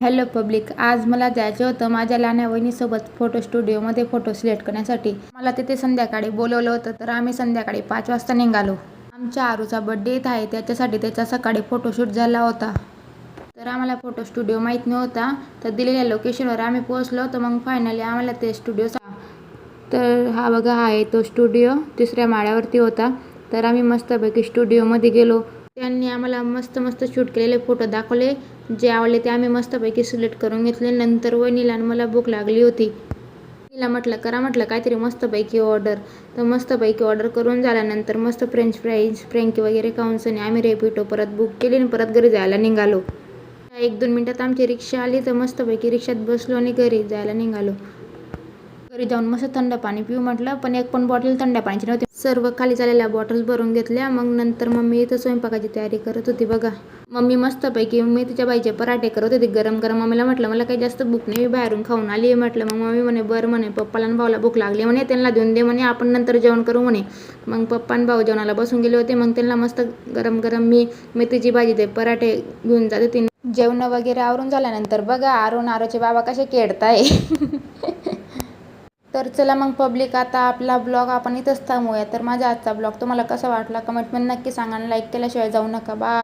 Hello public, आज मला जायचं होतं माझ्या लहान्या वहिनीसोबत फोटो स्टुडिओमध्ये फोटो सिलेक्ट करण्यासाठी. मला तिथे संध्याकाळी बोलवलं होतं, तर आम्ही संध्याकाळी 5 वाजता निघालो. आमच्या आरूचा बड्डे येत आहे, त्याच्यासाठी त्याचा सकाळी फोटोशूट झाला होता. तर आम्हाला फोटो स्टुडिओ माहीत नव्हता, तर दिलेल्या लोकेशनवर आम्ही पोहोचलो. तर मग फायनली आम्हाला ते स्टुडिओ तर हा बघा, हा आहे तो स्टुडिओ, 3ऱ्या माळ्यावरती होता. तर आम्ही मस्तपैकी स्टुडिओमध्ये गेलो. त्यांनी आम्हाला मस्त मस्त शूट केलेले फोटो दाखवले. जे आवडले ते आम्ही मस्तपैकी सिलेक्ट करून घेतले. नंतर वहिनीला आणि मला भूक लागली होती. वहिनीला म्हटलं करा, म्हटलं काहीतरी मस्तपैकी ऑर्डर. तर मस्तपैकी ऑर्डर करून झाल्यानंतर मस्त फ्रेंच फ्राईज, फ्रँकी वगैरे खाऊन सनी आम्ही रेपिडो परत बुक केली आणि परत घरी जायला निघालो. 1-2 मिनिटात आमची रिक्षा आली, तर मस्तपैकी रिक्षात बसलो आणि घरी जायला निघालो. घरी जाऊन मस्त थंड पाणी पिऊ म्हटलं, पण एक पण बॉटल थंड पाण्याची नव्हती. सर्व खाली झालेल्या बॉटल्स भरून घेतल्या. मग नंतर मम्मी इथं स्वयंपाकाची तयारी करत होती बघा. मम्मी मस्तपैकी मेथीच्या बाईचे पराठे करत होती गरम गरम. मम्मीला म्हटलं मला काही जास्त भूक नाही, मी बाहेरून खाऊन आली आहे म्हटलं. मग मम्मी म्हणे बरं म्हणे, पप्पाला आणि भाऊला भूक लागली म्हणे, त्यांना देऊन दे म्हणे, आपण नंतर जेवण करू म्हणे. मग पप्पा आणि भाऊ जेवणाला बसून गेले होते. मग त्यांना मस्त गरम गरम मी मेथीची भाजी ते पराठे घेऊन जात होती. जेवण वगैरे आवरून झाल्यानंतर बघा आरूचे बाबा कसे खेळताय. तर चला मग पब्लिक, आता आपला ब्लॉग आपण इथंच थांबूया. तर माझा आजचा ब्लॉग तुम्हाला कसा वाटला कमेंटमध्ये नक्की सांगा आणि लाईक केल्याशिवाय जाऊ नका. बाय.